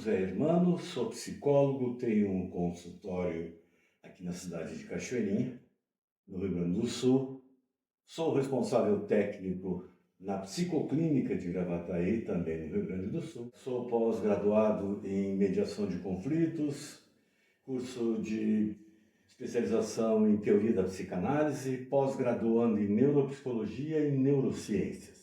José Hermano, sou psicólogo, tenho um consultório aqui na cidade de Cachoeirinha, no Rio Grande do Sul. Sou responsável técnico na Psicoclínica de Gravataí, também no Rio Grande do Sul. Sou pós-graduado em mediação de conflitos, curso de especialização em teoria da psicanálise, pós-graduando em neuropsicologia e neurociências.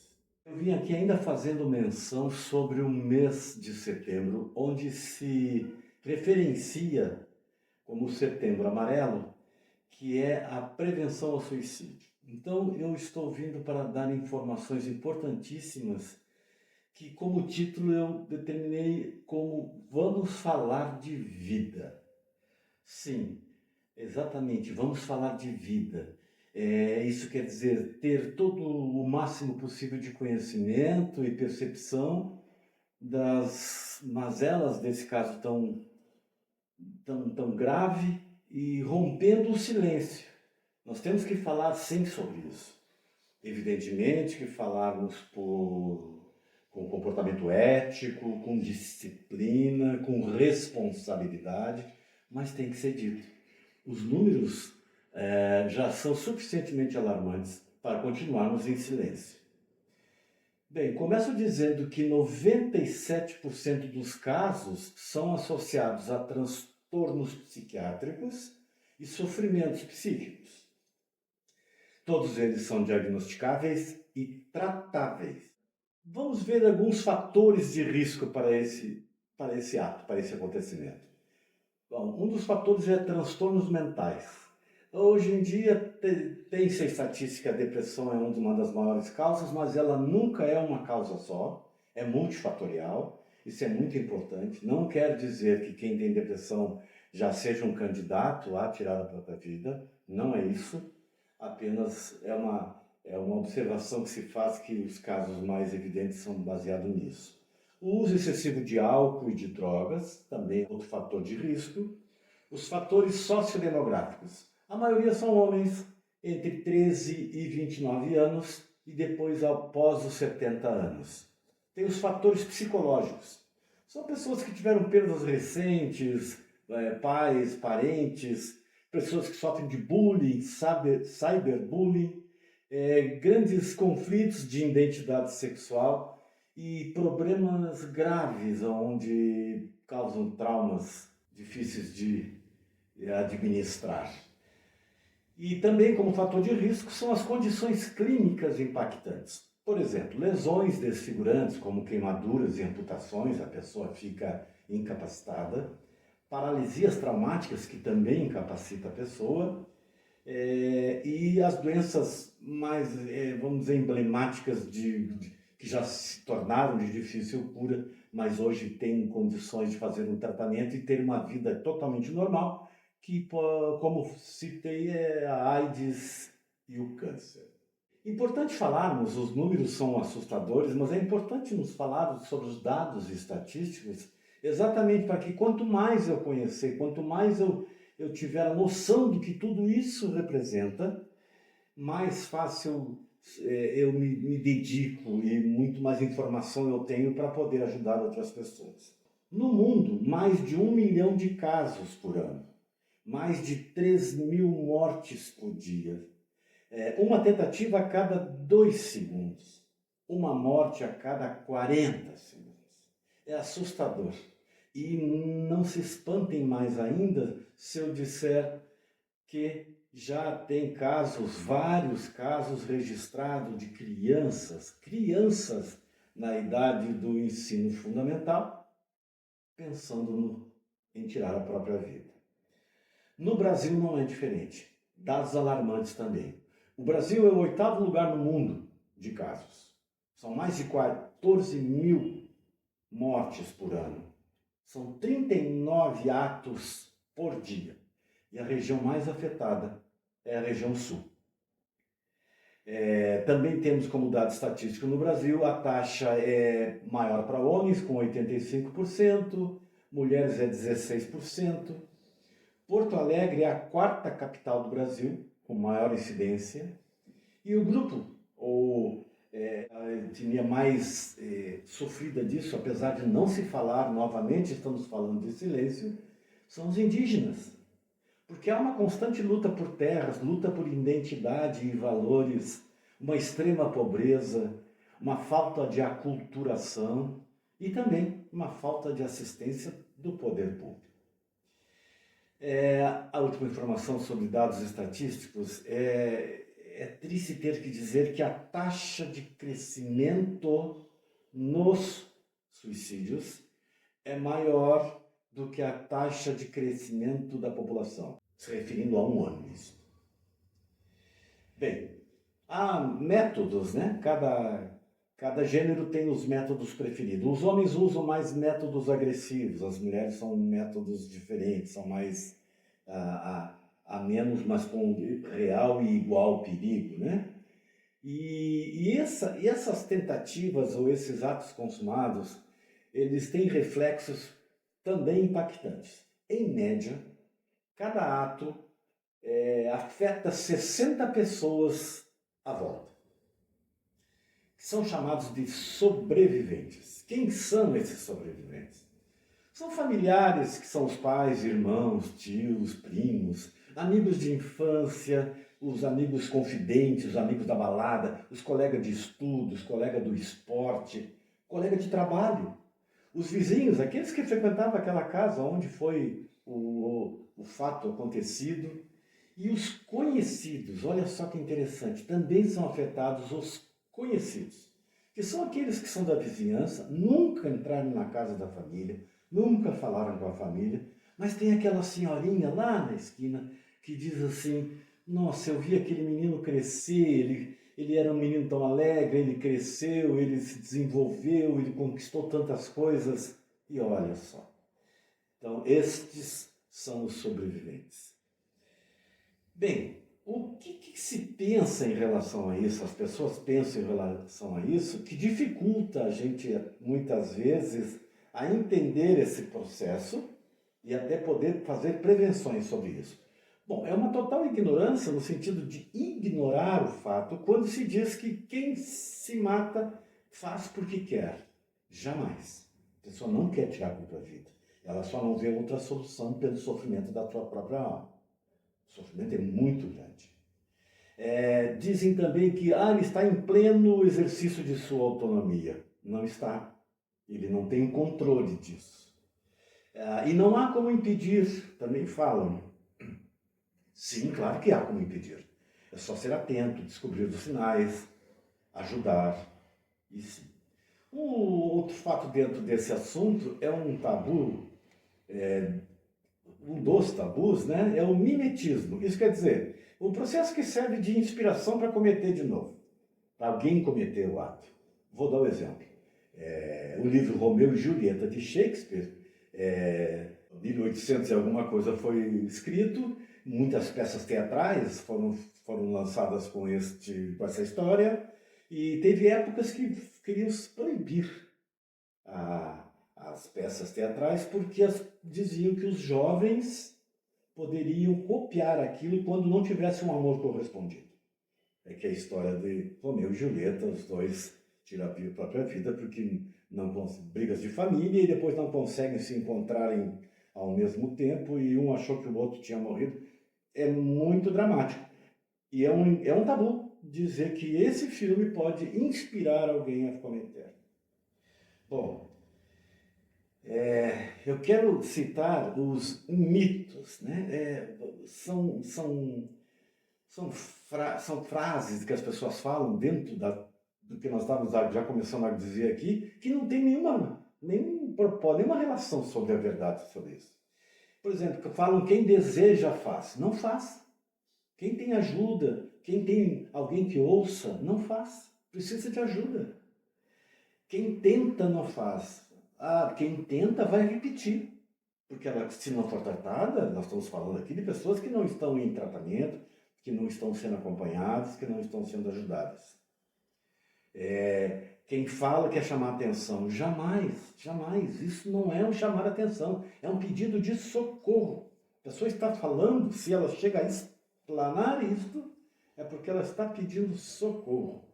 Eu vim aqui ainda fazendo menção sobre o mês de setembro, onde se referencia como Setembro Amarelo, que é a prevenção ao suicídio. Então eu estou vindo para dar informações importantíssimas que, como título, eu determinei como Vamos Falar de Vida. Sim, exatamente, vamos falar de vida. Isso quer dizer ter todo o máximo possível de conhecimento e percepção das mazelas desse caso tão grave e rompendo o silêncio. Nós temos que falar sim sobre isso. Evidentemente que falarmos com comportamento ético, com disciplina, com responsabilidade, mas tem que ser dito. Os números já são suficientemente alarmantes para continuarmos em silêncio. Bem, começo dizendo que 97% dos casos são associados a transtornos psiquiátricos e sofrimentos psíquicos. Todos eles são diagnosticáveis e tratáveis. Vamos ver alguns fatores de risco para esse ato, para esse acontecimento. Bom, um dos fatores é transtornos mentais. Hoje em dia tem-se a estatística, a depressão é uma das maiores causas, mas ela nunca é uma causa só, é multifatorial, isso é muito importante. Não quer dizer que quem tem depressão já seja um candidato a tirar a própria vida, não é isso, apenas é uma observação que se faz que os casos mais evidentes são baseados nisso. O uso excessivo de álcool e de drogas também é outro fator de risco. Os fatores sociodemográficos. A maioria são homens entre 13 e 29 anos e depois após os 70 anos. Tem os fatores psicológicos. São pessoas que tiveram perdas recentes, pais, parentes, pessoas que sofrem de bullying, cyberbullying, grandes conflitos de identidade sexual e problemas graves onde causam traumas difíceis de administrar. E também, como fator de risco, são as condições clínicas impactantes. Por exemplo, lesões desfigurantes, como queimaduras e amputações, a pessoa fica incapacitada. Paralisias traumáticas, que também incapacita a pessoa. E as doenças mais, vamos dizer, emblemáticas que já se tornaram de difícil cura, mas hoje têm condições de fazer um tratamento e ter uma vida totalmente normal, que, como citei, é a AIDS e o câncer. Importante falarmos, os números são assustadores, mas é importante nos falar sobre os dados estatísticos, exatamente para que quanto mais eu conhecer, quanto mais eu tiver a noção do que tudo isso representa, mais fácil eu me dedico e muito mais informação eu tenho para poder ajudar outras pessoas. No mundo, mais de 1 milhão de casos por ano, mais de 3.000 mortes por dia, uma tentativa a cada 2 segundos, uma morte a cada 40 segundos. É assustador. E não se espantem mais ainda se eu disser que já tem casos, vários casos registrados de crianças na idade do ensino fundamental, pensando em tirar a própria vida. No Brasil não é diferente. Dados alarmantes também. O Brasil é o 8º lugar no mundo de casos. São mais de 14.000 mortes por ano. São 39 atos por dia. E a região mais afetada é a região sul. Também temos como dado estatístico no Brasil, a taxa é maior para homens, com 85%, mulheres é 16%. Porto Alegre é a 4ª capital do Brasil, com maior incidência. E o grupo, ou a etnia mais sofrida disso, apesar de não se falar, novamente estamos falando de silêncio, são os indígenas. Porque há uma constante luta por terras, luta por identidade e valores, uma extrema pobreza, uma falta de aculturação e também uma falta de assistência do poder público. A última informação sobre dados estatísticos é triste ter que dizer que a taxa de crescimento nos suicídios é maior do que a taxa de crescimento da população, se referindo a um ano isso. Bem, há métodos, né? Cada gênero tem os métodos preferidos. Os homens usam mais métodos agressivos, as mulheres são métodos diferentes, são mais a menos, mas com real e igual perigo, né? E essas tentativas ou esses atos consumados, eles têm reflexos também impactantes. Em média, cada ato afeta 60 pessoas à volta. São chamados de sobreviventes. Quem são esses sobreviventes? São familiares que são os pais, irmãos, tios, primos, amigos de infância, os amigos confidentes, os amigos da balada, os colegas de estudo, os colegas do esporte, colega de trabalho, os vizinhos, aqueles que frequentavam aquela casa onde foi o fato acontecido, e os conhecidos. Olha só que interessante, também são afetados os conhecidos, que são aqueles que são da vizinhança, nunca entraram na casa da família, nunca falaram com a família, mas tem aquela senhorinha lá na esquina que diz assim: nossa, eu vi aquele menino crescer, ele era um menino tão alegre, ele cresceu, ele se desenvolveu, ele conquistou tantas coisas, e olha só. Então, estes são os sobreviventes. Bem, o que se pensa em relação a isso? As pessoas pensam em relação a isso, que dificulta a gente, muitas vezes, a entender esse processo e até poder fazer prevenções sobre isso. Bom, é uma total ignorância no sentido de ignorar o fato quando se diz que quem se mata faz porque quer. Jamais. A pessoa não quer tirar a própria vida. Ela só não vê outra solução pelo sofrimento da sua própria alma. O sofrimento é muito grande. Dizem também que ele está em pleno exercício de sua autonomia. Não está. Ele não tem controle disso. E não há como impedir, também falam. Sim, claro que há como impedir. É só ser atento, descobrir os sinais, ajudar. E sim. Um outro fato dentro desse assunto é um tabu, um dos tabus, né? É o mimetismo. Isso quer dizer, um processo que serve de inspiração para cometer de novo, para alguém cometer o ato. Vou dar um exemplo. O livro Romeu e Julieta de Shakespeare, 1800 e alguma coisa foi escrito, muitas peças teatrais foram lançadas com essa história, e teve épocas que queriam proibir as peças teatrais porque diziam que os jovens poderiam copiar aquilo quando não tivesse um amor correspondido. É que a história de Romeu e Julieta, os dois tiram a própria vida porque brigas de família e depois não conseguem se encontrarem ao mesmo tempo e um achou que o outro tinha morrido. É muito dramático. E é um tabu dizer que esse filme pode inspirar alguém a cometer. Bom, eu quero citar os mitos, né? São frases que as pessoas falam dentro do que nós estávamos já começando a dizer aqui, que não tem nenhuma relação sobre a verdade sobre isso. Por exemplo, falam quem deseja faz. Não faz. Quem tem ajuda, quem tem alguém que ouça, não faz. Precisa de ajuda. Quem tenta não faz. Quem tenta vai repetir. Porque se não for tratada, nós estamos falando aqui de pessoas que não estão em tratamento, que não estão sendo acompanhadas, que não estão sendo ajudadas. Quem fala quer chamar atenção. Jamais, jamais. Isso não é um chamar atenção. É um pedido de socorro. A pessoa está falando, se ela chega a explanar isto, é porque ela está pedindo socorro.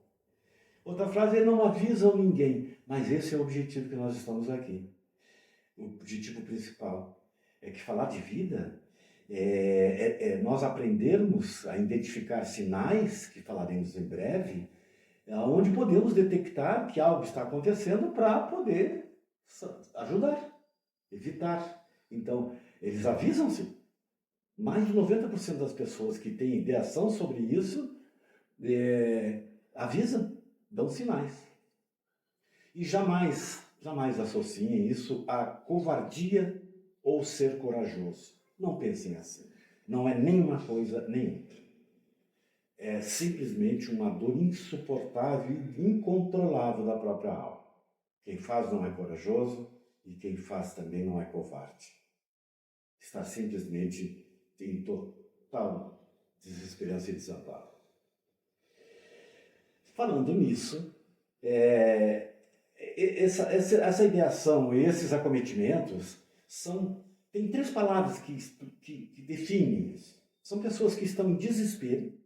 Outra frase é: não avisam ninguém, mas esse é o objetivo que nós estamos aqui. O objetivo principal é que falar de vida nós aprendermos a identificar sinais, que falaremos em breve, onde podemos detectar que algo está acontecendo para poder ajudar, evitar. Então, eles avisam-se. Mais de 90% das pessoas que têm ideação sobre isso avisam, dão sinais. E jamais, jamais associem isso a covardia ou ser corajoso. Não pensem assim. Não é nem uma coisa nem outra. É simplesmente uma dor insuportável e incontrolável da própria alma. Quem faz não é corajoso e quem faz também não é covarde. Está simplesmente em total desesperança e desamparo. Falando nisso, essa ideação e esses acometimentos tem três palavras que definem isso. São pessoas que estão em desespero,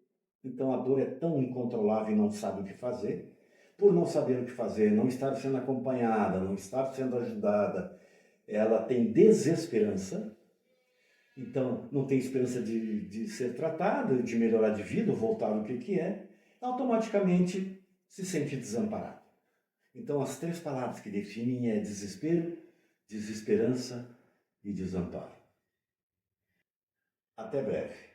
então a dor é tão incontrolável e não sabe o que fazer. Por não saber o que fazer, não estar sendo acompanhada, não estar sendo ajudada, ela tem desesperança, então não tem esperança de ser tratada, de melhorar de vida, ou voltar ao que é, automaticamente se sente desamparado. Então as três palavras que definem é desespero, desesperança e desamparo. Até breve.